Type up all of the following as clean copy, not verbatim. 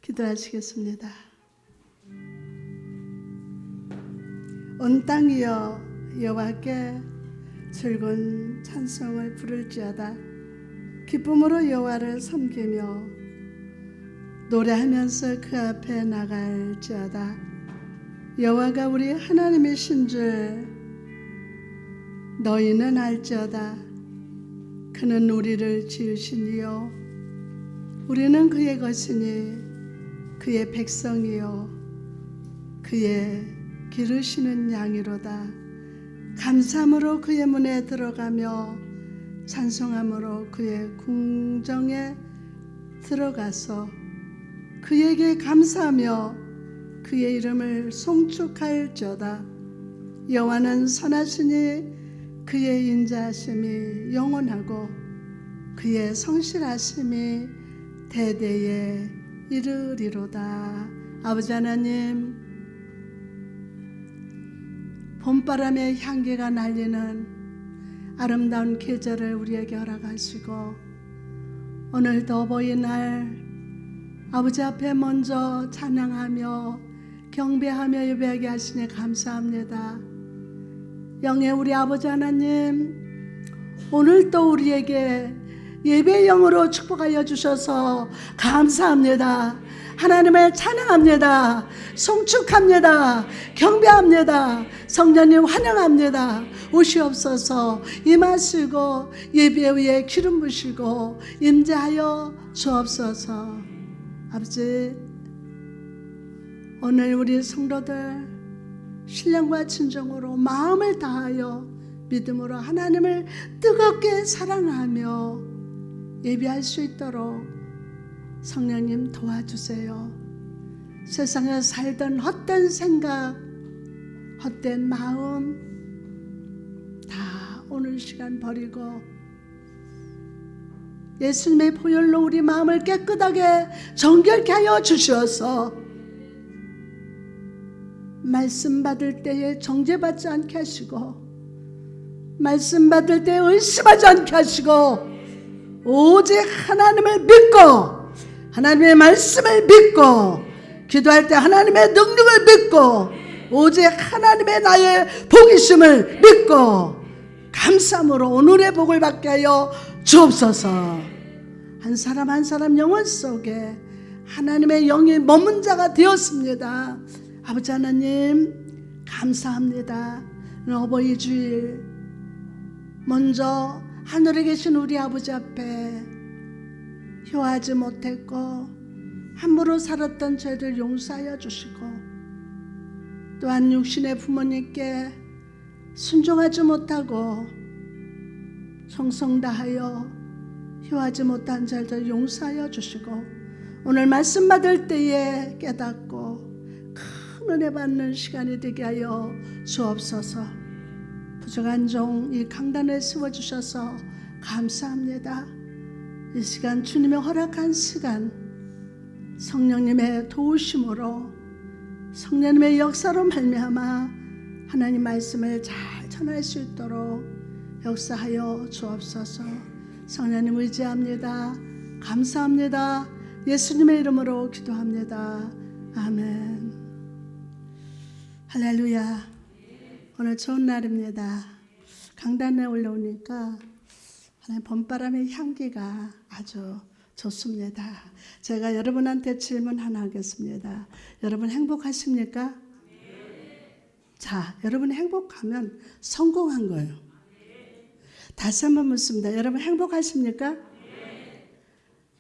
기도하시겠습니다. 온 땅이여 여호와께 즐거운 찬송을 부를지어다. 기쁨으로 여호와를 섬기며 노래하면서 그 앞에 나갈지어다. 여호와가 우리 하나님이신 줄 너희는 알지어다. 그는 우리를 지으신 이요 우리는 그의 것이니 그의 백성이요 그의 기르시는 양이로다. 감사함으로 그의 문에 들어가며 찬송함으로 그의 궁정에 들어가서 그에게 감사하며 그의 이름을 송축할지어다. 여호와는 선하시니 그의 인자하심이 영원하고 그의 성실하심이 대대에 이르리로다. 아버지 하나님, 봄바람의 향기가 날리는 아름다운 계절을 우리에게 허락하시고 오늘 더보이 날 아버지 앞에 먼저 찬양하며 경배하며 예배하게 하시니 감사합니다. 영의 우리 아버지 하나님, 오늘 또 우리에게 예배의 영으로 축복하여 주셔서 감사합니다. 하나님을 찬양합니다. 송축합니다. 경배합니다. 성령님 환영합니다. 오시옵소서. 임하시고 예배 위에 기름 부시고 임재하여 주옵소서. 아버지, 오늘 우리 성도들 신령과 진정으로 마음을 다하여 믿음으로 하나님을 뜨겁게 사랑하며 예배할 수 있도록 성령님 도와주세요. 세상에 살던 헛된 생각, 헛된 마음 다 오늘 시간 버리고 예수님의 보혈로 우리 마음을 깨끗하게 정결케 하여 주셔서 말씀 받을 때에 정죄받지 않게 하시고 말씀 받을 때에 의심하지 않게 하시고 오직 하나님을 믿고 하나님의 말씀을 믿고 기도할 때 하나님의 능력을 믿고 오직 하나님의 나의 복이심을 믿고 감사함으로 오늘의 복을 받게 하여 주옵소서. 한 사람 한 사람 영혼 속에 하나님의 영이 머문 자가 되었습니다. 아버지 하나님 감사합니다. 어버이 주일 먼저 하늘에 계신 우리 아버지 앞에 효하지 못했고 함부로 살았던 죄를 용서하여 주시고 또한 육신의 부모님께 순종하지 못하고 정성 다하여 효하지 못한 죄를 용서하여 주시고 오늘 말씀 받을 때에 깨닫고 큰 은혜 받는 시간이 되게 하여 주옵소서. 부족한 종 이 강단에 세워주셔서 감사합니다. 이 시간 주님의 허락한 시간 성령님의 도우심으로 성령님의 역사로 말미암아 하나님 말씀을 잘 전할 수 있도록 역사하여 주옵소서. 성령님 의지합니다. 감사합니다. 예수님의 이름으로 기도합니다. 아멘. 할렐루야. 오늘 좋은 날입니다. 강단에 올라오니까 하나님 봄바람의 향기가 아주 좋습니다. 제가 여러분한테 질문 하나 하겠습니다. 여러분 행복하십니까? 자, 여러분 행복하면 성공한 거예요. 다시 한번 묻습니다. 여러분 행복하십니까?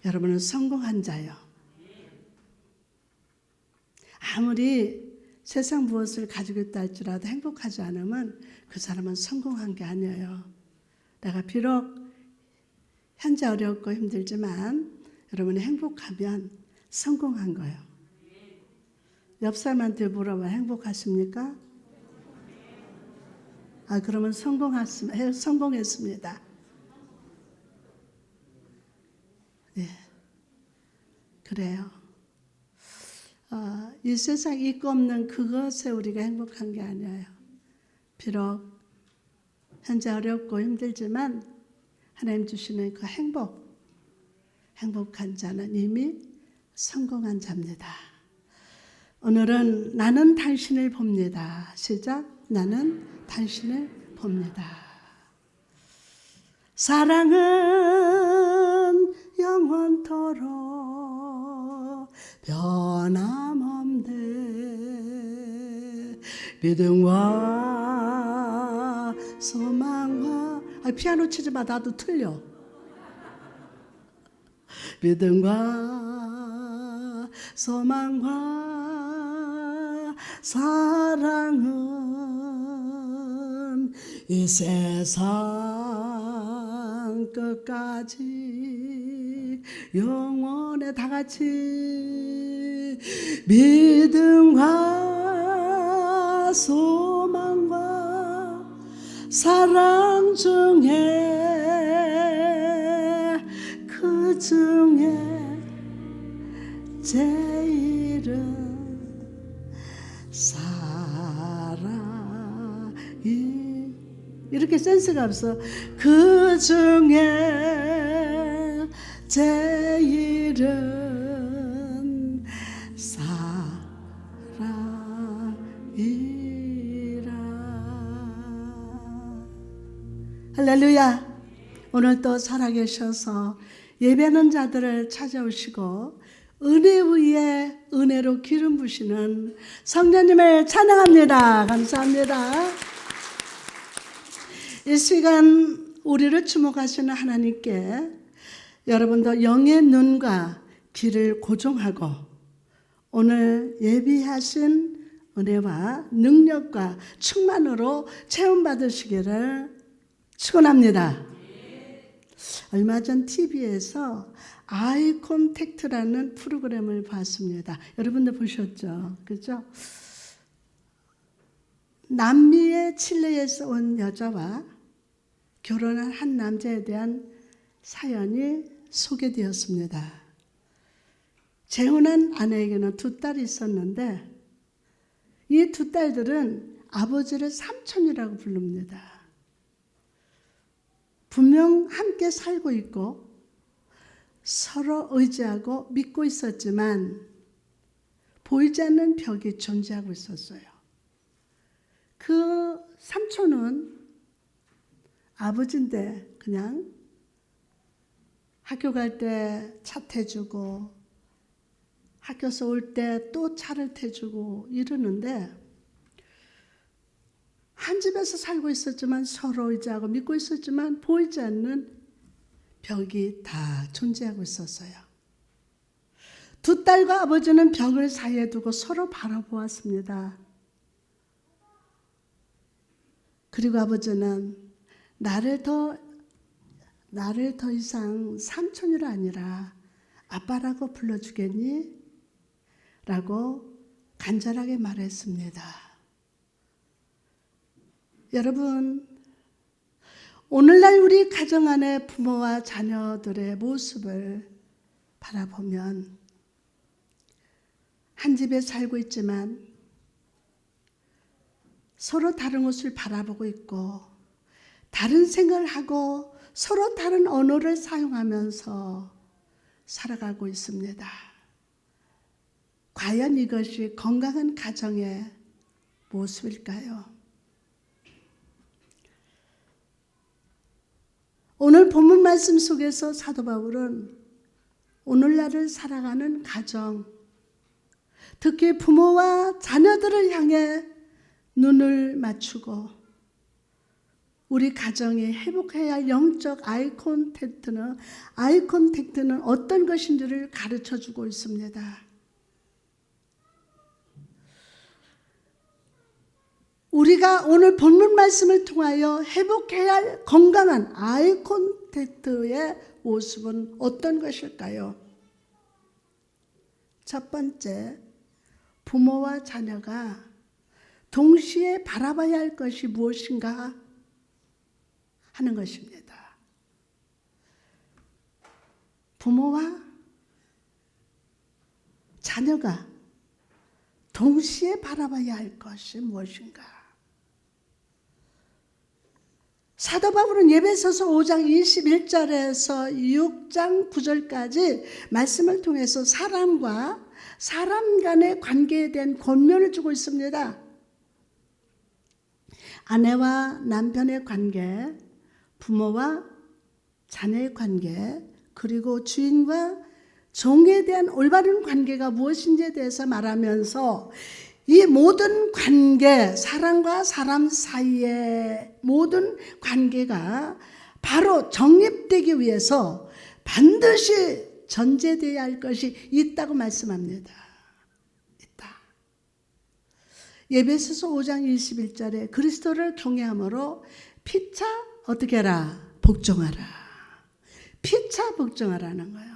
여러분은 성공한 자요. 아무리 세상 무엇을 가지고 있다 할지라도 행복하지 않으면 그 사람은 성공한 게 아니에요. 내가 비록 현재 어렵고 힘들지만 여러분이 행복하면 성공한 거예요. 옆 사람한테 물어봐. 행복하십니까? 그러면 성공했습니다. 네, 그래요. 이 세상 있고 없는 그것에 우리가 행복한 게 아니에요. 비록 현재 어렵고 힘들지만 하나님 주시는 그 행복한 자는 이미 성공한 자입니다. 오늘은 나는 당신을 봅니다. 시작. 나는 당신을 봅니다. 사랑은 영원토록 변함없네. 믿음과 소망과 피아노 치지 마. 나도 틀려. 믿음과 소망과 사랑은 이 세상 끝까지 영원해. 다 같이 믿음과 소망과 사랑 중에 그 중에 제일은 사랑이. 이렇게 센스가 없어. 그 중에 제일은 사랑이라. 할렐루야. 오늘 또 살아계셔서 예배하는 자들을 찾아오시고 은혜 위에 은혜로 기름 부시는 성령님을 찬양합니다. 감사합니다. 이 시간 우리를 주목하시는 하나님께 여러분도 영의 눈과 귀를 고정하고 오늘 예비하신 은혜와 능력과 충만으로 체험받으시기를 축원합니다. 얼마 전 TV에서 아이 콘택트라는 프로그램을 봤습니다. 여러분들 보셨죠? 그죠? 남미의 칠레에서 온 여자와 결혼한 한 남자에 대한 사연이 소개되었습니다. 재혼한 아내에게는 두 딸이 있었는데 이 두 딸들은 아버지를 삼촌이라고 부릅니다. 분명 함께 살고 있고 서로 의지하고 믿고 있었지만 보이지 않는 벽이 존재하고 있었어요. 그 삼촌은 아버지인데 그냥 학교 갈 때 차 태주고 학교에서 올 때 또 차를 태주고 이러는데 한 집에서 살고 있었지만 서로 의지하고 믿고 있었지만 보이지 않는 벽이 다 존재하고 있었어요. 두 딸과 아버지는 벽을 사이에 두고 서로 바라보았습니다. 그리고 아버지는 나를 더 이상 삼촌이라 아니라 아빠라고 불러주겠니? 라고 간절하게 말했습니다. 여러분, 오늘날 우리 가정 안의 부모와 자녀들의 모습을 바라보면 한 집에 살고 있지만 서로 다른 곳을 바라보고 있고 다른 생각을 하고 서로 다른 언어를 사용하면서 살아가고 있습니다. 과연 이것이 건강한 가정의 모습일까요? 오늘 본문 말씀 속에서 사도 바울은 오늘날을 살아가는 가정, 특히 부모와 자녀들을 향해 눈을 맞추고 우리 가정이 회복해야 할 영적 아이 콘택트는 어떤 것인지를 가르쳐주고 있습니다. 우리가 오늘 본문 말씀을 통하여 회복해야 할 건강한 아이 콘택트의 모습은 어떤 것일까요? 첫 번째, 부모와 자녀가 동시에 바라봐야 할 것이 무엇인가 하는 것입니다. 부모와 자녀가 동시에 바라봐야 할 것이 무엇인가? 사도 바울은 에베소서 5장 21절에서 6장 9절까지 말씀을 통해서 사람과 사람 간의 관계에 대한 권면을 주고 있습니다. 아내와 남편의 관계, 부모와 자녀의 관계, 그리고 주인과 종에 대한 올바른 관계가 무엇인지에 대해서 말하면서 이 모든 관계, 사람과 사람 사이의 모든 관계가 바로 정립되기 위해서 반드시 전제되어야 할 것이 있다고 말씀합니다. 있다. 에베소서 5장 21절에 그리스도를 경외함으로 피차 어떻게 해라? 복종하라. 피차 복종하라는 거예요.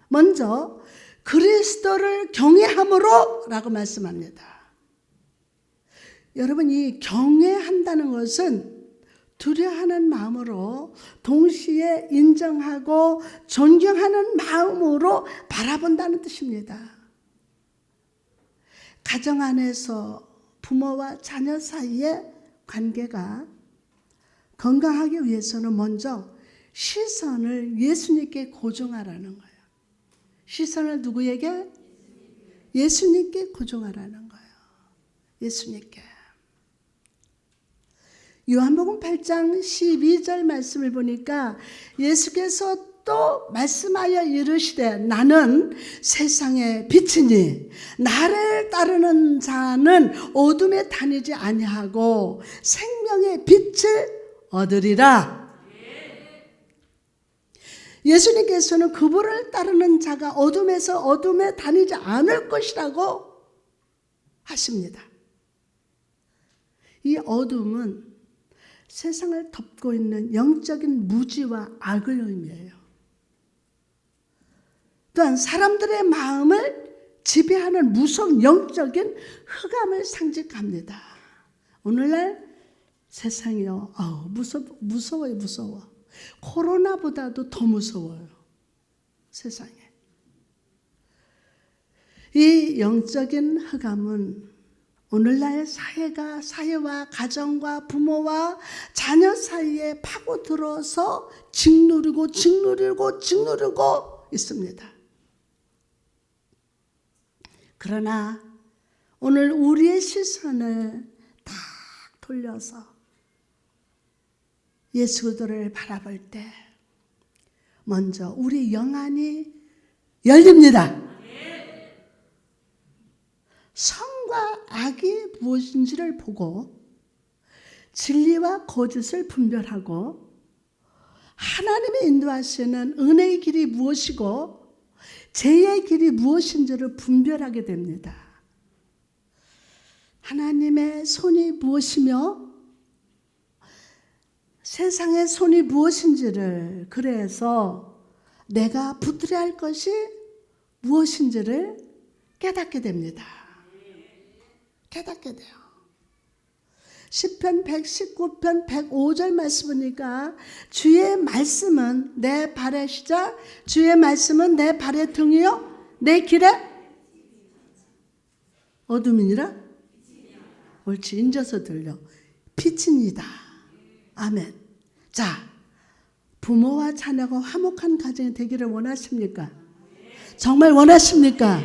먼저 그리스도를 경외함으로 라고 말씀합니다. 여러분, 이 경외한다는 것은 두려워하는 마음으로 동시에 인정하고 존경하는 마음으로 바라본다는 뜻입니다. 가정 안에서 부모와 자녀 사이의 관계가 건강하기 위해서는 먼저 시선을 예수님께 고정하라는 거예요. 시선을 누구에게? 예수님께 고정하라는 거예요. 예수님께. 요한복음 8장 12절 말씀을 보니까 예수께서 또 말씀하여 이르시되 나는 세상의 빛이니 나를 따르는 자는 어둠에 다니지 아니하고 생명의 빛을 얻으리라. 예수님께서는 그분을 따르는 자가 어둠에서 어둠에 다니지 않을 것이라고 하십니다. 이 어둠은 세상을 덮고 있는 영적인 무지와 악을 의미해요. 또한 사람들의 마음을 지배하는 무서운 영적인 흑암을 상징합니다. 오늘날 세상이요, 무서워요, 무서워. 코로나보다도 더 무서워요. 세상에. 이 영적인 흑암은 오늘날 사회와 가정과 부모와 자녀 사이에 파고들어서 짓누르고 있습니다. 그러나 오늘 우리의 시선을 딱 돌려서 예수 그리스도를 바라볼 때 먼저 우리 영안이 열립니다. 선과 악이 무엇인지를 보고 진리와 거짓을 분별하고 하나님의 인도하시는 은혜의 길이 무엇이고 죄의 길이 무엇인지를 분별하게 됩니다. 하나님의 손이 무엇이며 세상의 손이 무엇인지를, 그래서 내가 붙들어야 할 것이 무엇인지를 깨닫게 됩니다. 깨닫게 돼요. 시편 119편 105절 말씀 보니까 주의 말씀은 내 발의 시작, 주의 말씀은 내 발의 등이요 내 길에 어둠이니라? 옳지, 인져서 들려. 빛입니다. 아멘. 자, 부모와 자녀가 화목한 가정이 되기를 원하십니까? 정말 원하십니까?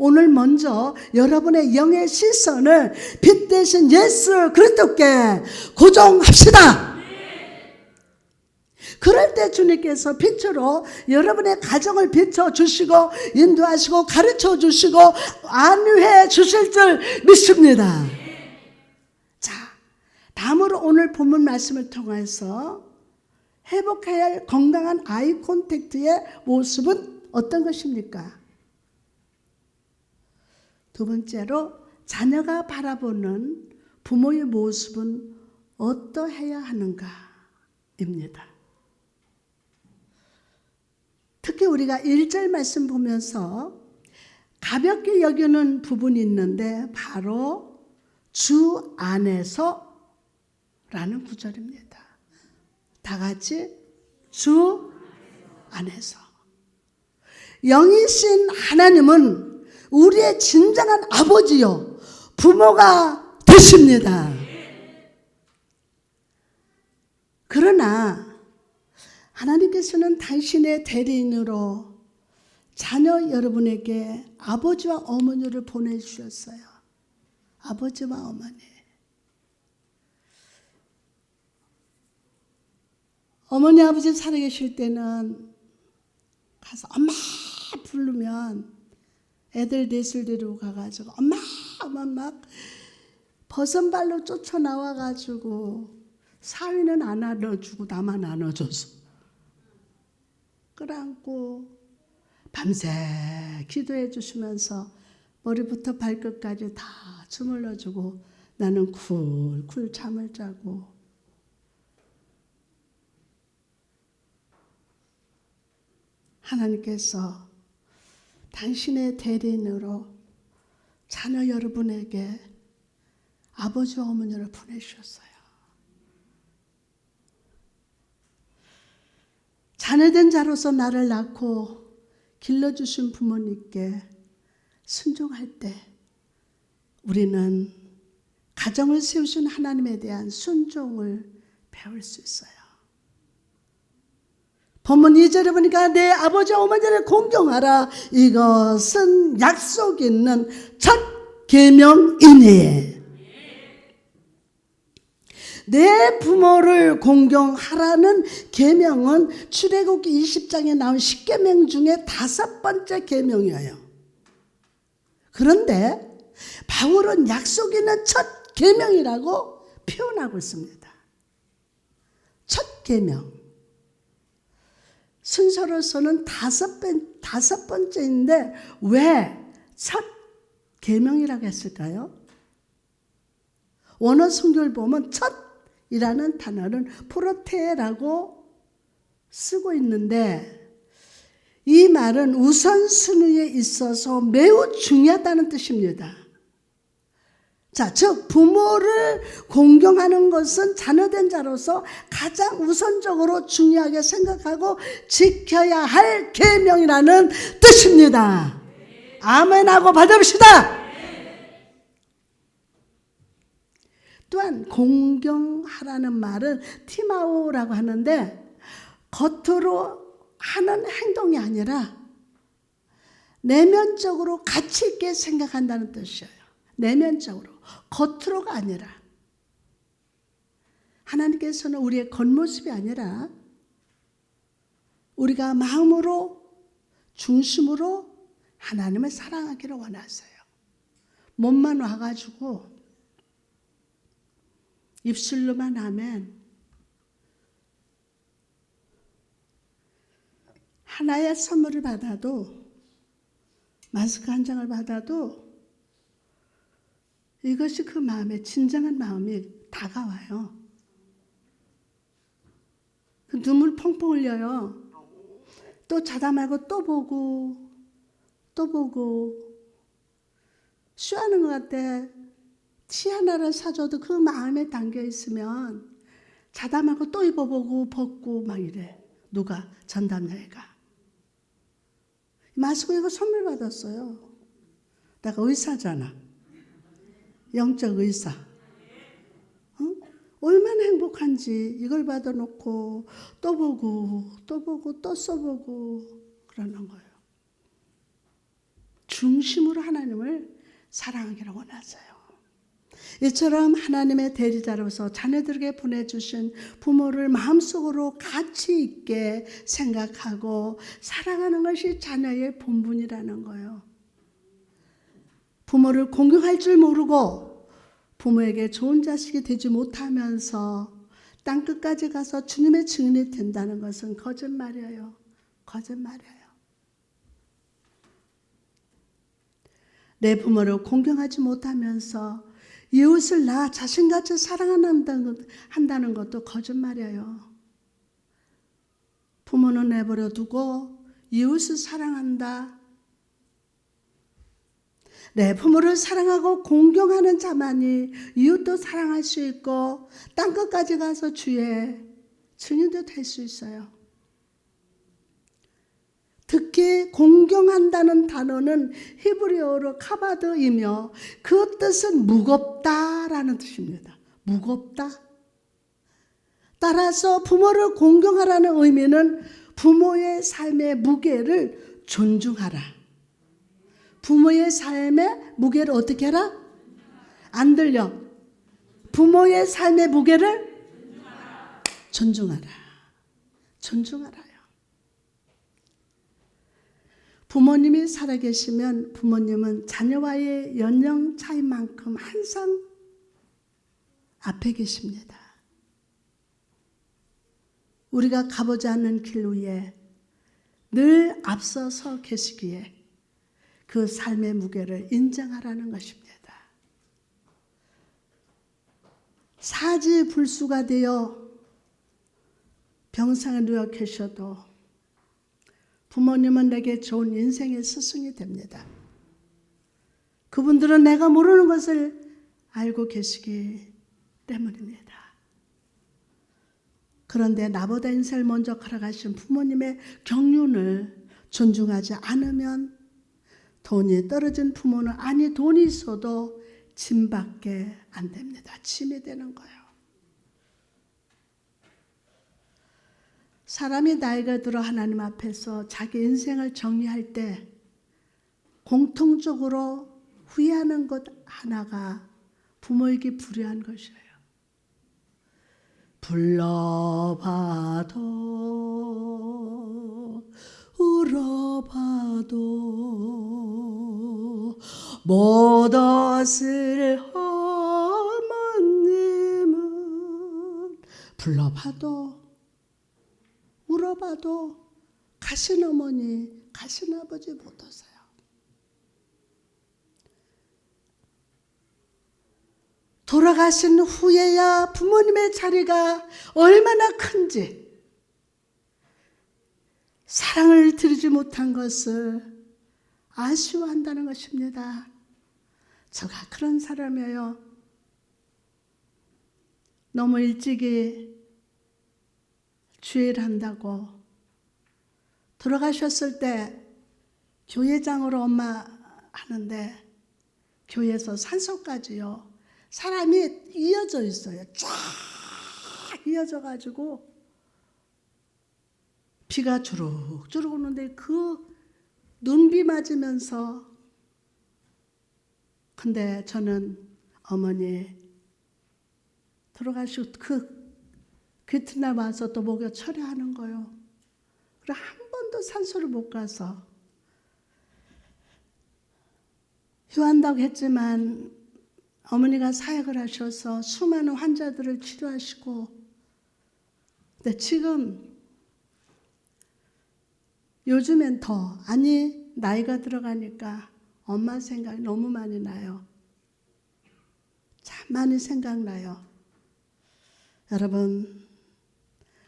오늘 먼저 여러분의 영의 시선을 빛 대신 예수 그리스도께 고정합시다. 그럴 때 주님께서 빛으로 여러분의 가정을 비춰주시고 인도하시고 가르쳐주시고 안위해 주실 줄 믿습니다. 자, 다음으로 오늘 본문 말씀을 통해서 회복해야 할 건강한 아이 콘택트의 모습은 어떤 것입니까? 두 번째로 자녀가 바라보는 부모의 모습은 어떠해야 하는가입니다. 특히 우리가 1절 말씀 보면서 가볍게 여기는 부분이 있는데 바로 주 안에서 라는 구절입니다. 다 같이 주 안에서. 영이신 하나님은 우리의 진정한 아버지요 부모가 되십니다. 그러나 하나님께서는 당신의 대리인으로 자녀 여러분에게 아버지와 어머니를 보내주셨어요. 아버지와 어머니. 어머니 아버지 살아계실 때는 가서 엄마 부르면 애들 넷을 데리고 가가지고 엄마 막 버선발로 쫓아나와가지고 사위는 안 안아주고 나만 안아줘서 끌어안고 밤새 기도해 주시면서 머리부터 발끝까지 다 주물러주고 나는 쿨쿨 잠을 자고 하나님께서 당신의 대리인으로 자녀 여러분에게 아버지와 어머니를 보내주셨어요. 자녀된 자로서 나를 낳고 길러주신 부모님께 순종할 때 우리는 가정을 세우신 하나님에 대한 순종을 배울 수 있어요. 본문 2절에 보니까 내 아버지 어머니를 공경하라. 이것은 약속 있는 첫 계명이니. 내 부모를 공경하라는 계명은 출애굽기 20장에 나온 10계명 중에 5번째 계명이에요. 그런데 바울은 약속 있는 첫 계명이라고 표현하고 있습니다. 첫 계명. 순서로서는 5번째인데 왜 첫 계명이라고 했을까요? 원어 성경을 보면 첫이라는 단어는 프로테라고 쓰고 있는데 이 말은 우선순위에 있어서 매우 중요하다는 뜻입니다. 자, 즉 부모를 공경하는 것은 자녀된 자로서 가장 우선적으로 중요하게 생각하고 지켜야 할 계명이라는 뜻입니다. 아멘하고 받읍시다. 또한 공경하라는 말은 티마오라고 하는데 겉으로 하는 행동이 아니라 내면적으로 가치 있게 생각한다는 뜻이에요. 내면적으로. 겉으로가 아니라 하나님께서는 우리의 겉모습이 아니라 우리가 마음으로 중심으로 하나님을 사랑하기를 원하세요. 몸만 와가지고 입술로만 하면 하나의 선물을 받아도 마스크 한 장을 받아도 이것이 그 마음에 진정한 마음이 다가와요. 그 눈물 펑펑 흘려요. 또 자다 말고 또 보고 쉬하는 것 같아. 티 하나를 사줘도 그 마음에 담겨 있으면 자다 말고 또 입어보고 벗고 막 이래. 누가? 전담자애가. 마스크 이거 선물 받았어요. 내가 의사잖아. 영적 의사. 얼마나 행복한지 이걸 받아놓고 또 보고 또 써보고 그러는 거예요. 중심으로 하나님을 사랑하기를 원하세요. 이처럼 하나님의 대리자로서 자녀들에게 보내주신 부모를 마음속으로 가치 있게 생각하고 사랑하는 것이 자녀의 본분이라는 거예요. 부모를 공경할 줄 모르고 부모에게 좋은 자식이 되지 못하면서 땅끝까지 가서 주님의 증인이 된다는 것은 거짓말이에요. 거짓말이에요. 내 부모를 공경하지 못하면서 이웃을 나 자신같이 사랑한다는 것도 거짓말이에요. 부모는 내버려 두고 이웃을 사랑한다. 내 부모를 사랑하고 공경하는 자만이 이웃도 사랑할 수 있고 땅끝까지 가서 주의 증인도 될 수 있어요. 특히 공경한다는 단어는 히브리어로 카바드이며 그 뜻은 무겁다라는 뜻입니다. 무겁다. 따라서 부모를 공경하라는 의미는 부모의 삶의 무게를 존중하라. 부모의 삶의 무게를 어떻게 해라? 안 들려. 부모의 삶의 무게를 존중하라. 존중하라요. 부모님이 살아계시면 부모님은 자녀와의 연령 차이만큼 항상 앞에 계십니다. 우리가 가보지 않는 길 위에 늘 앞서서 계시기에 그 삶의 무게를 인정하라는 것입니다. 사지불수가 되어 병상에 누워 계셔도 부모님은 내게 좋은 인생의 스승이 됩니다. 그분들은 내가 모르는 것을 알고 계시기 때문입니다. 그런데 나보다 인생을 먼저 걸어가신 부모님의 경륜을 존중하지 않으면 돈이 떨어진 부모는 아니 돈이 있어도 짐밖에 안 됩니다. 짐이 되는 거예요. 사람이 나이가 들어 하나님 앞에서 자기 인생을 정리할 때 공통적으로 후회하는 것 하나가 부모에게 불효한 것이에요. 불러봐도 울어봐도 못 얻을 어머님은 불러봐도 울어봐도 가신 어머니 가신 아버지 못 얻어요. 돌아가신 후에야 부모님의 자리가 얼마나 큰지 사랑을 드리지 못한 것을 아쉬워한다는 것입니다. 제가 그런 사람이에요. 너무 일찍이 주일 한다고 돌아가셨을 때 교회장으로 엄마 하는데 교회에서 산소까지요. 사람이 이어져 있어요. 쫙 이어져 가지고 비가 주룩주룩 오는데 그 눈비 맞으면서 근데 저는 어머니 돌아가시고 그 이튿날 와서 또 목욕 처리하는 거예요. 그래 한 번도 산소를 못 가서 휴한다고 했지만 어머니가 사역을 하셔서 수많은 환자들을 치료하시고 근데 지금 요즘엔 더 아니 나이가 들어가니까 엄마 생각이 너무 많이 나요. 참 많이 생각나요. 여러분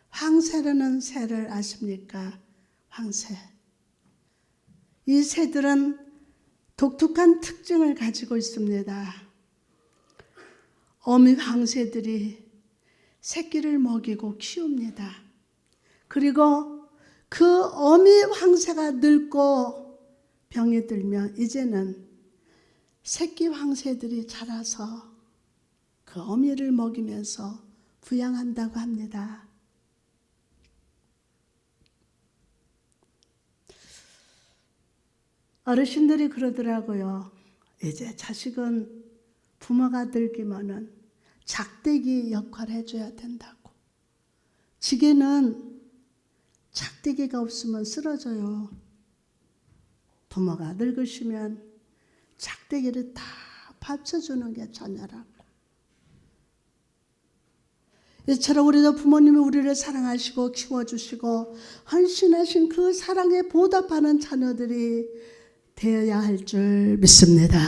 황새라는 새를 아십니까? 황새. 이 새들은 독특한 특징을 가지고 있습니다. 어미 황새들이 새끼를 먹이고 키웁니다. 그리고 그 어미 황새가 늙고 병이 들면 이제는 새끼 황새들이 자라서 그 어미를 먹이면서 부양한다고 합니다. 어르신들이 그러더라고요. 이제 자식은 부모가 늙기면은 작대기 역할을 해줘야 된다고. 지게는 작대기가 없으면 쓰러져요. 부모가 늙으시면 작대기를 다 받쳐주는 게 자녀라고. 이처럼 우리도 부모님이 우리를 사랑하시고 키워주시고 헌신하신 그 사랑에 보답하는 자녀들이 되어야 할 줄 믿습니다.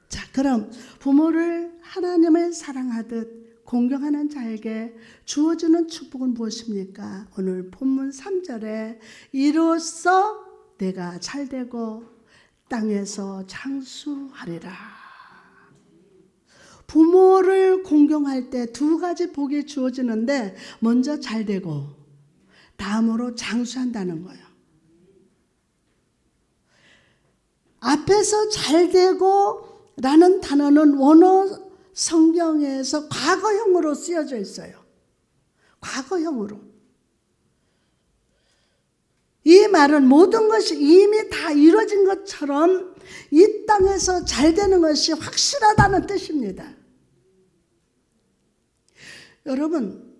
자, 그럼 부모를 하나님을 사랑하듯 공경하는 자에게 주어지는 축복은 무엇입니까? 오늘 본문 3절에 이로써 내가 잘되고 땅에서 장수하리라. 부모를 공경할 때 두 가지 복이 주어지는데 먼저 잘되고 다음으로 장수한다는 거예요. 앞에서 잘되고 라는 단어는 원어 성경에서 과거형으로 쓰여져 있어요. 과거형으로. 이 말은 모든 것이 이미 다 이루어진 것처럼 이 땅에서 잘 되는 것이 확실하다는 뜻입니다. 여러분,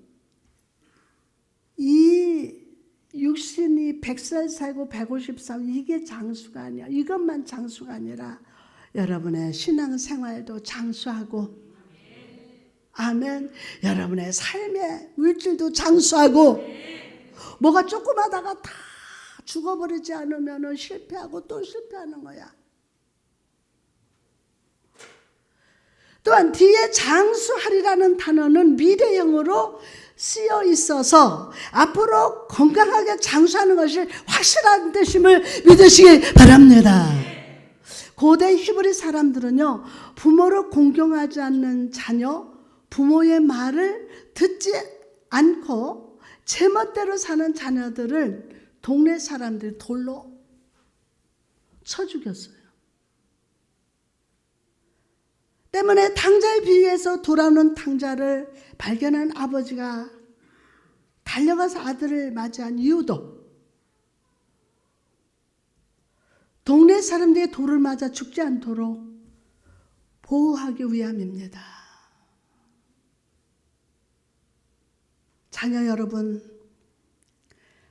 이 육신이 100살 살고 150살 이게 장수가 아니야. 이것만 장수가 아니라 여러분의 신앙생활도 장수하고, 아멘. 여러분의 삶의 물질도 장수하고, 뭐가 조금 하다가 다 죽어버리지 않으면 실패하고 또 실패하는 거야. 또한 뒤에 장수하리라는 단어는 미래형으로 쓰여 있어서 앞으로 건강하게 장수하는 것이 확실한 뜻임을 믿으시기 바랍니다. 고대 히브리 사람들은요, 부모를 공경하지 않는 자녀, 부모의 말을 듣지 않고 제멋대로 사는 자녀들을 동네 사람들이 돌로 쳐 죽였어요. 때문에 탕자의 비유에서 돌아오는 탕자를 발견한 아버지가 달려가서 아들을 맞이한 이유도 동네 사람들이 돌을 맞아 죽지 않도록 보호하기 위함입니다. 자녀 여러분,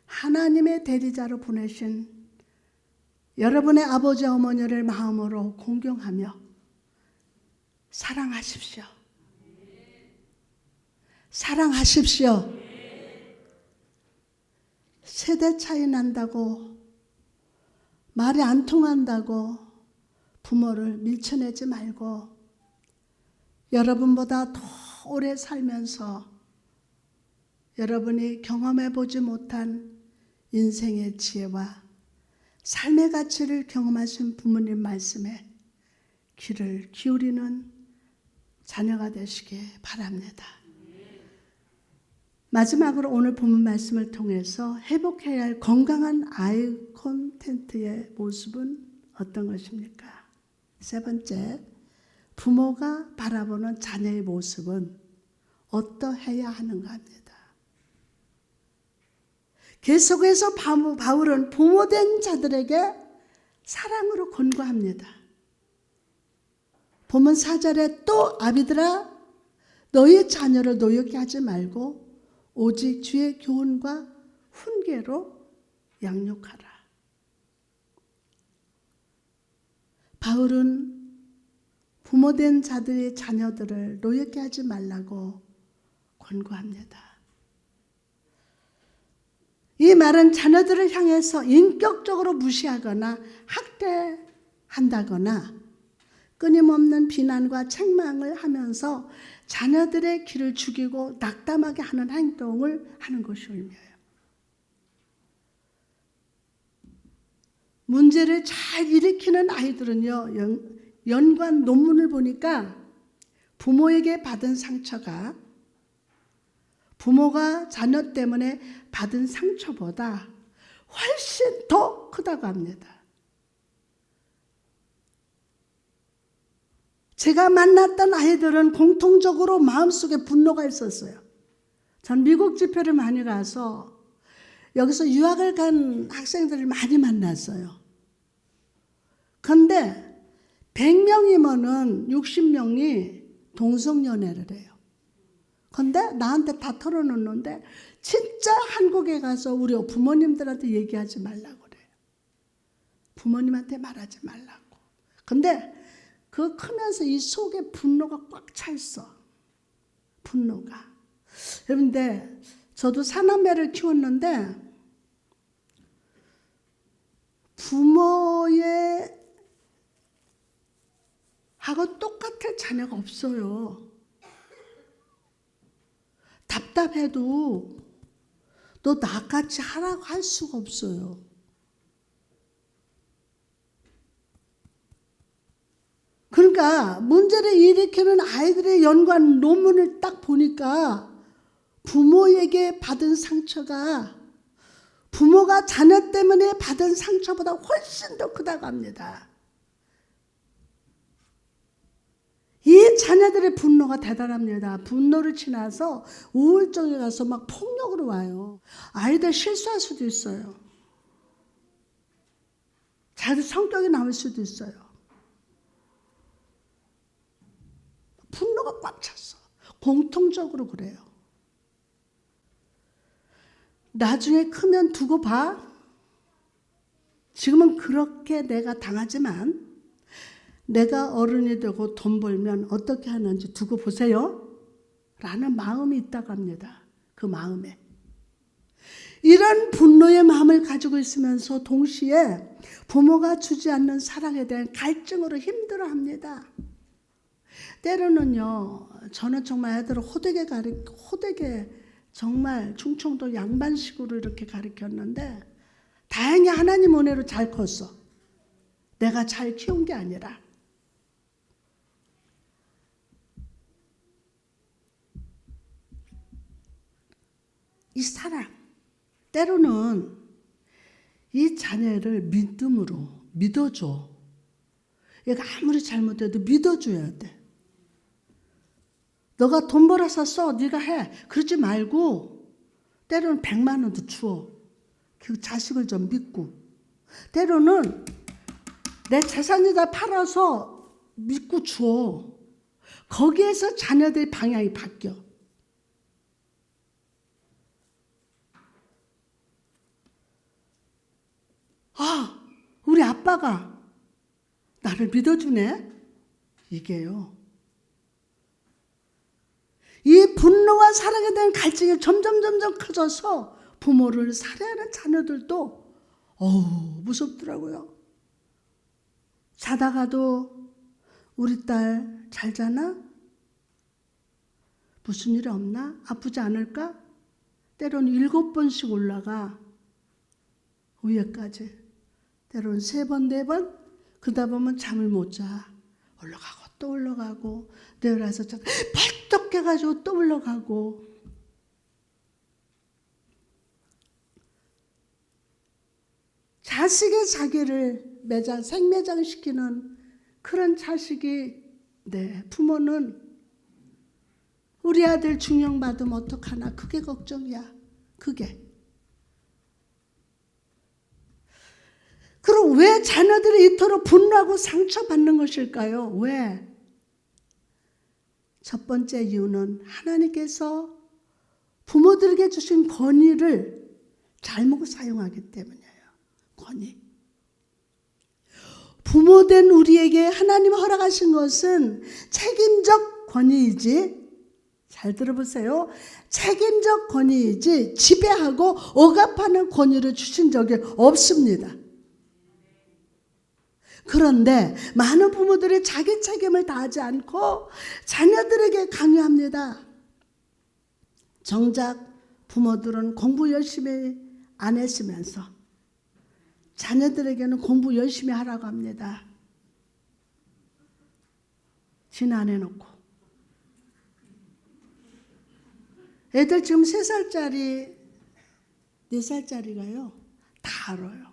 하나님의 대리자로 보내신 여러분의 아버지 어머니를 마음으로 공경하며 사랑하십시오. 사랑하십시오. 세대 차이 난다고, 말이 안 통한다고 부모를 밀쳐내지 말고 여러분보다 더 오래 살면서 여러분이 경험해 보지 못한 인생의 지혜와 삶의 가치를 경험하신 부모님 말씀에 귀를 기울이는 자녀가 되시길 바랍니다. 마지막으로 오늘 본문 말씀을 통해서 회복해야 할 건강한 아이 콘텐츠의 모습은 어떤 것입니까? 세 번째, 부모가 바라보는 자녀의 모습은 어떠해야 하는가 합니다. 계속해서 바울은 부모된 자들에게 사랑으로 권고합니다. 본문 4절에 또 아비들아 너희 자녀를 노엽게 하지 말고 오직 주의 교훈과 훈계로 양육하라. 바울은 부모된 자들의 자녀들을 노엽게 하지 말라고 권고합니다. 이 말은 자녀들을 향해서 인격적으로 무시하거나 학대한다거나 끊임없는 비난과 책망을 하면서 자녀들의 길을 죽이고 낙담하게 하는 행동을 하는 것이 의미해요. 문제를 잘 일으키는 아이들은요, 연관 논문을 보니까 부모에게 받은 상처가 부모가 자녀 때문에 받은 상처보다 훨씬 더 크다고 합니다. 제가 만났던 아이들은 공통적으로 마음속에 분노가 있었어요. 전 미국 집회를 많이 가서 여기서 유학을 간 학생들을 많이 만났어요. 그런데 100명이면은 60명이 동성연애를 해요. 그런데 나한테 다 털어놓는데 진짜 한국에 가서 우리 부모님들한테 얘기하지 말라고 그래요. 부모님한테 말하지 말라고. 근데 그 크면서 이 속에 분노가 꽉 차 있어. 분노가. 그런데 저도 사남매를 키웠는데 부모의 하고 똑같을 자녀가 없어요. 답답해도 너 나같이 하라고 할 수가 없어요. 그러니까 문제를 일으키는 아이들의 연관 논문을 딱 보니까 부모에게 받은 상처가 부모가 자녀 때문에 받은 상처보다 훨씬 더 크다고 합니다. 이 자녀들의 분노가 대단합니다. 분노를 지나서 우울증에 가서 막 폭력으로 와요. 아이들 실수할 수도 있어요. 자기 성격이 나올 수도 있어요. 분노가 꽉 찼어. 공통적으로 그래요. 나중에 크면 두고 봐. 지금은 그렇게 내가 당하지만 내가 어른이 되고 돈 벌면 어떻게 하는지 두고 보세요. 라는 마음이 있다고 합니다. 그 마음에. 이런 분노의 마음을 가지고 있으면서 동시에 부모가 주지 않는 사랑에 대한 갈증으로 힘들어합니다. 때로는요, 저는 정말 애들을 호되게 정말 충청도 양반식으로 이렇게 가르쳤는데 다행히 하나님 은혜로 잘 컸어. 내가 잘 키운 게 아니라. 이 사랑, 때로는 이 자녀를 믿음으로 믿어줘. 얘가 아무리 잘못해도 믿어줘야 돼. 너가 돈 벌어서 써, 네가 해. 그러지 말고 때로는 100만 원도 주어. 그 자식을 좀 믿고. 때로는 내 재산이다 팔아서 믿고 주어. 거기에서 자녀들의 방향이 바뀌어. 아, 우리 아빠가 나를 믿어주네? 이게요. 이 분노와 사랑에 대한 갈증이 점점 커져서 부모를 살해하는 자녀들도 무섭더라고요. 자다가도 우리 딸 잘 자나? 무슨 일 없나? 아프지 않을까? 때로는 7번씩 올라가 위에까지. 때로는 3번, 4번. 그러다 보면 잠을 못 자. 올라가고 또 올라가고 내려와서 벌떡 깨가지고 또 올라가고. 자식의 자기를 생매장시키는 그런 자식이 부모는 우리 아들 중형받으면 어떡하나 그게 걱정이야. 그게. 그럼 왜 자녀들이 이토록 분노하고 상처받는 것일까요? 왜? 첫 번째 이유는 하나님께서 부모들에게 주신 권위를 잘못 사용하기 때문이에요. 권위. 부모된 우리에게 하나님이 허락하신 것은 책임적 권위이지, 잘 들어보세요. 책임적 권위이지 지배하고 억압하는 권위를 주신 적이 없습니다. 그런데 많은 부모들이 자기 책임을 다하지 않고 자녀들에게 강요합니다. 정작 부모들은 공부 열심히 안 했으면서 자녀들에게는 공부 열심히 하라고 합니다. 진 안 해놓고. 애들 지금 3살짜리, 4살짜리가요. 다 알아요.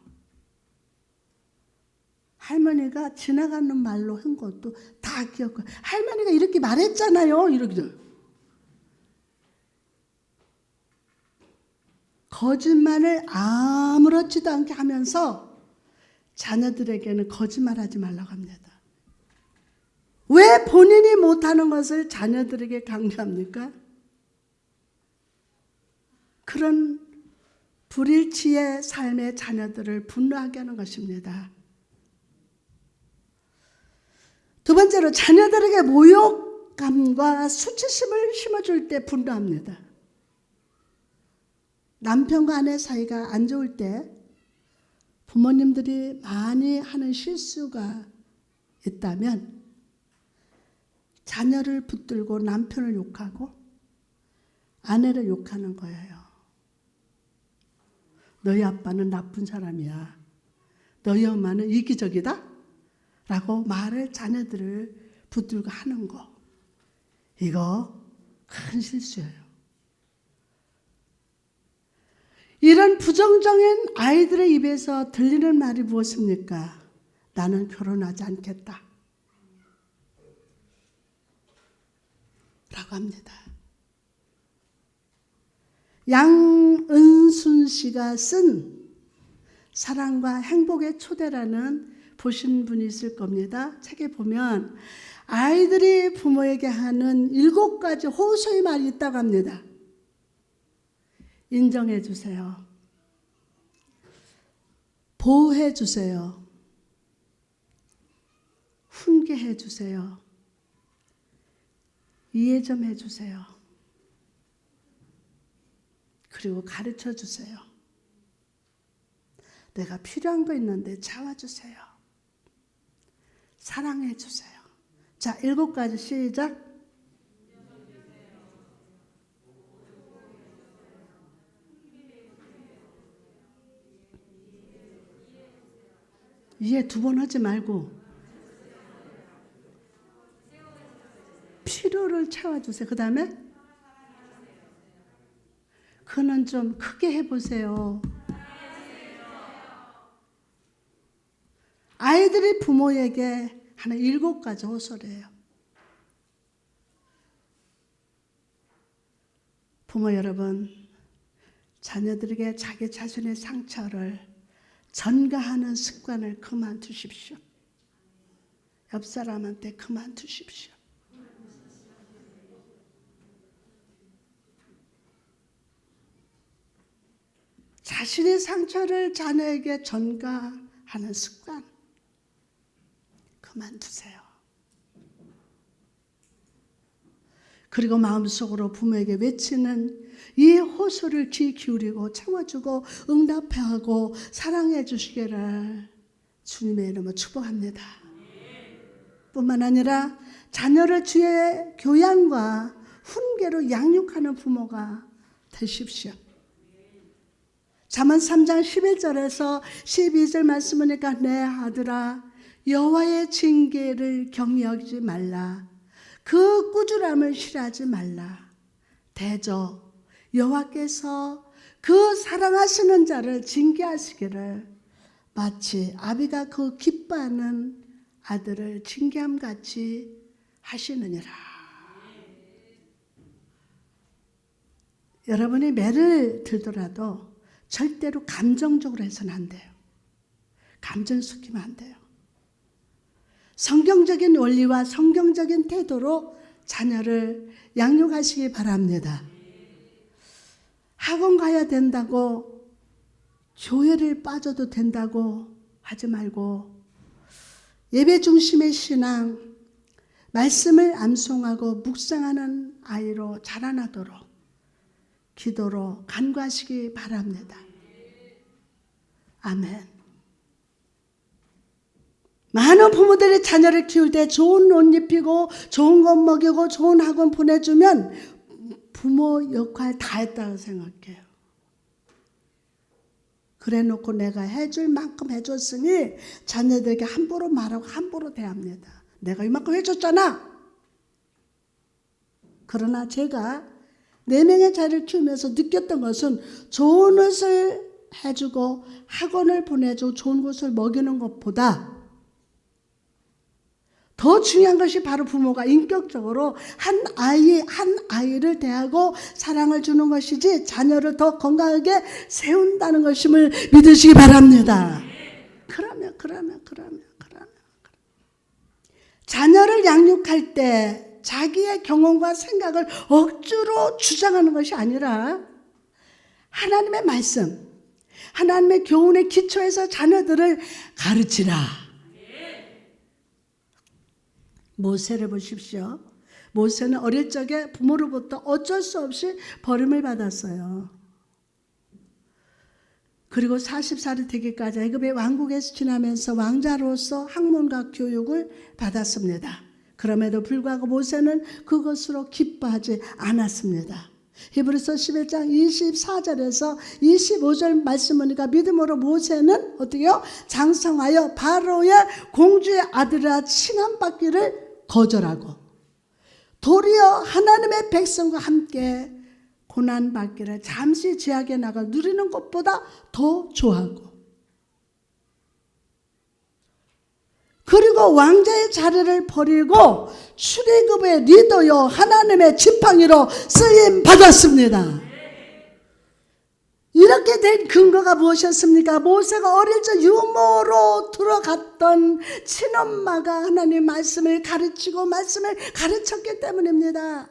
할머니가 지나가는 말로 한 것도 다 기억해요. 할머니가 이렇게 말했잖아요. 이렇게. 거짓말을 아무렇지도 않게 하면서 자녀들에게는 거짓말하지 말라고 합니다. 왜 본인이 못하는 것을 자녀들에게 강요합니까? 그런 불일치의 삶의 자녀들을 분노하게 하는 것입니다. 두 번째로 자녀들에게 모욕감과 수치심을 심어줄 때 분노합니다. 남편과 아내 사이가 안 좋을 때 부모님들이 많이 하는 실수가 있다면 자녀를 붙들고 남편을 욕하고 아내를 욕하는 거예요. 너희 아빠는 나쁜 사람이야. 너희 엄마는 이기적이다? 라고 말을 자녀들을 붙들고 하는 거. 이거 큰 실수예요. 이런 부정적인 아이들의 입에서 들리는 말이 무엇입니까? 나는 결혼하지 않겠다. 합니다. 양은순 씨가 쓴 사랑과 행복의 초대라는 보신 분이 있을 겁니다. 책에 보면 아이들이 부모에게 하는 7가지 호소의 말이 있다고 합니다. 인정해 주세요. 보호해 주세요. 훈계해 주세요. 이해 좀 해 주세요. 그리고 가르쳐 주세요. 내가 필요한 거 있는데 채워주세요. 사랑해 주세요. 자, 7가지 시작. 이해 2번 하지 말고 필요를 채워주세요. 그 다음에 그는 좀 크게 해보세요. 아이들이 부모에게 하는 7가지 호소래요. 부모 여러분, 자녀들에게 자기 자신의 상처를 전가하는 습관을 그만두십시오. 옆 사람한테 그만두십시오. 자신의 상처를 자녀에게 전가하는 습관 그만두세요. 그리고 마음속으로 부모에게 외치는 이 호소를 귀 기울이고 채워주고 응답하고 사랑해 주시기를 주님의 이름으로 축복합니다. 뿐만 아니라 자녀를 주의 교양과 훈계로 양육하는 부모가 되십시오. 잠언 3장 11절에서 12절 말씀 보니까 내 아들아 여호와의 징계를 경여하지 말라. 그 꾸준함을 싫어하지 말라. 대저 여호와께서 그 사랑하시는 자를 징계하시기를 마치 아비가 그 기뻐하는 아들을 징계함같이 하시느니라. 여러분이 매를 들더라도 절대로 감정적으로 해서는 안 돼요. 감정을 섞이면 안 돼요. 성경적인 원리와 성경적인 태도로 자녀를 양육하시기 바랍니다. 학원 가야 된다고 교회를 빠져도 된다고 하지 말고 예배 중심의 신앙, 말씀을 암송하고 묵상하는 아이로 자라나도록 기도로 간구하시기 바랍니다. 아멘. 많은 부모들이 자녀를 키울 때 좋은 옷 입히고 좋은 것 먹이고 좋은 학원 보내주면 부모 역할 다 했다고 생각해요. 그래 놓고 내가 해줄 만큼 해줬으니 자녀들에게 함부로 말하고 함부로 대합니다. 내가 이만큼 해줬잖아. 그러나 제가 4명의 자녀를 키우면서 느꼈던 것은 좋은 옷을 해주고 학원을 보내주고 좋은 곳을 먹이는 것보다 더 중요한 것이 바로 부모가 인격적으로 한 아이를 대하고 사랑을 주는 것이지 자녀를 더 건강하게 세운다는 것임을 믿으시기 바랍니다. 그러면 자녀를 양육할 때 자기의 경험과 생각을 억지로 주장하는 것이 아니라 하나님의 말씀, 하나님의 교훈의 기초에서 자녀들을 가르치라. 모세를 보십시오. 모세는 어릴 적에 부모로부터 어쩔 수 없이 버림을 받았어요. 그리고 40살이 되기까지 애굽의 왕국에서 지나면서 왕자로서 학문과 교육을 받았습니다. 그럼에도 불구하고 모세는 그것으로 기뻐하지 않았습니다. 히브리서 11장 24절에서 25절 말씀 보니까 믿음으로 모세는 어떻게요? 장성하여 바로의 공주의 아들이라 칭함받기를 거절하고 도리어 하나님의 백성과 함께 고난받기를 잠시 제약에 나가 누리는 것보다 더 좋아하고 그리고 왕자의 자리를 버리고 출애굽의 리더요 하나님의 지팡이로 쓰임 받았습니다. 이렇게 된 근거가 무엇이었습니까? 모세가 어릴 적 유모로 들어갔던 친엄마가 하나님 말씀을 가르치고 말씀을 가르쳤기 때문입니다.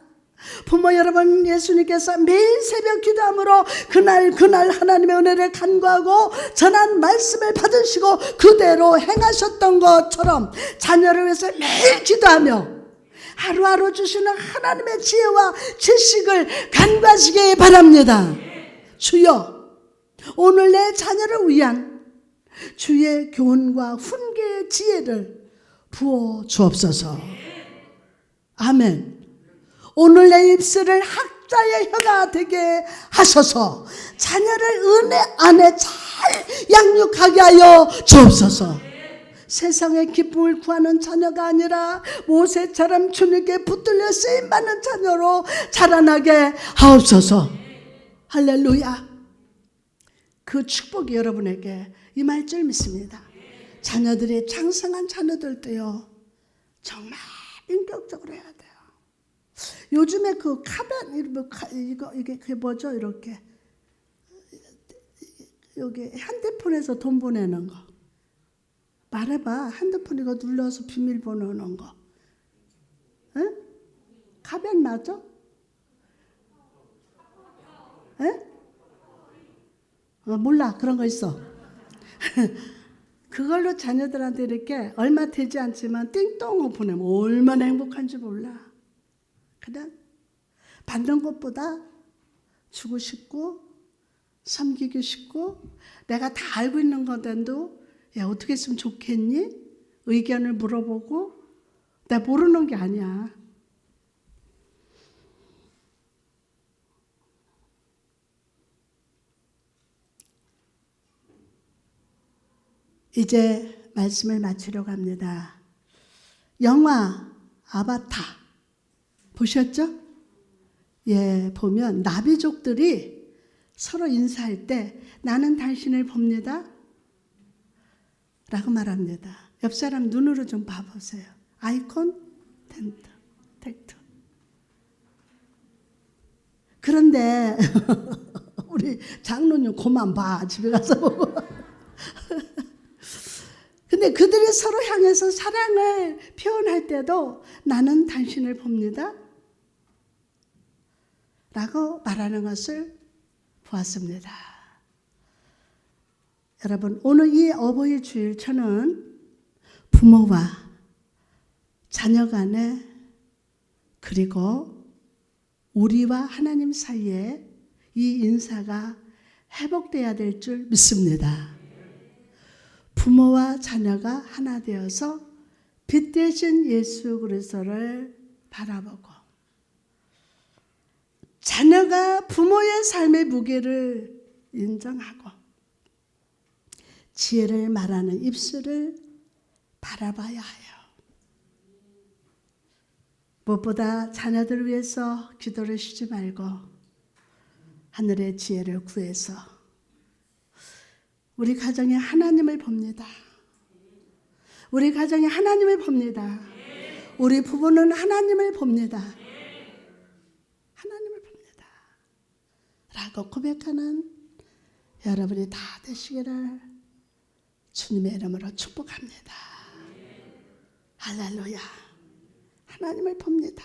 부모 여러분, 예수님께서 매일 새벽 기도함으로 그날 하나님의 은혜를 간구하고 전한 말씀을 받으시고 그대로 행하셨던 것처럼 자녀를 위해서 매일 기도하며 하루하루 주시는 하나님의 지혜와 지식을 간구하시기 바랍니다. 주여, 오늘 내 자녀를 위한 주의 교훈과 훈계의 지혜를 부어 주옵소서. 아멘. 오늘 내 입술을 학자의 혀가 되게 하소서. 자녀를 은혜 안에 잘 양육하게 하여 주옵소서. 세상의 기쁨을 구하는 자녀가 아니라 모세처럼 주님께 붙들려 쓰임받는 자녀로 자라나게 하옵소서. 할렐루야. 그 축복이 여러분에게 임할 줄 믿습니다. 자녀들이 장성한 자녀들도요, 정말 인격적으로 해야 돼요. 요즘에 그 이게 그게 뭐죠? 이렇게 여기 핸드폰에서 돈 보내는 거 말해봐. 핸드폰 이거 눌러서 비밀번호 넣는 거, 응? 카벤 맞아? 에? 몰라. 그런 거 있어. 그걸로 자녀들한테 이렇게 얼마 되지 않지만 띵동을 보내면 얼마나 행복한지 몰라. 그냥 받는 것보다 주고 싶고 섬기고 싶고, 내가 다 알고 있는 건데도 야, 어떻게 했으면 좋겠니? 의견을 물어보고. 내가 모르는 게 아니야. 이제 말씀을 마치려고 합니다. 영화 아바타 보셨죠? 예, 보면 나비족들이 서로 인사할 때 나는 당신을 봅니다 라고 말합니다. 옆 사람 눈으로 좀 봐보세요. 아이콘 텍트. 그런데 우리 장로님 그만 봐. 집에 가서 보고. 근데 그들이 서로 향해서 사랑을 표현할 때도 나는 당신을 봅니다 라고 말하는 것을 보았습니다. 여러분, 오늘 이 어버이 주일 저는 부모와 자녀 간에, 그리고 우리와 하나님 사이에 이 인사가 회복돼야 될 줄 믿습니다. 부모와 자녀가 하나 되어서 빛 대신 예수 그리스도를 바라보고, 자녀가 부모의 삶의 무게를 인정하고 지혜를 말하는 입술을 바라봐야 해요. 무엇보다 자녀들을 위해서 기도를 쉬지 말고 하늘의 지혜를 구해서 우리 가정에 하나님을 봅니다. 우리 가정에 하나님을 봅니다. 우리 부부는 하나님을 봅니다. 하나님을 봅니다 라고 고백하는 여러분이 다 되시기를 주님의 이름으로 축복합니다. 할렐루야. 하나님을 봅니다.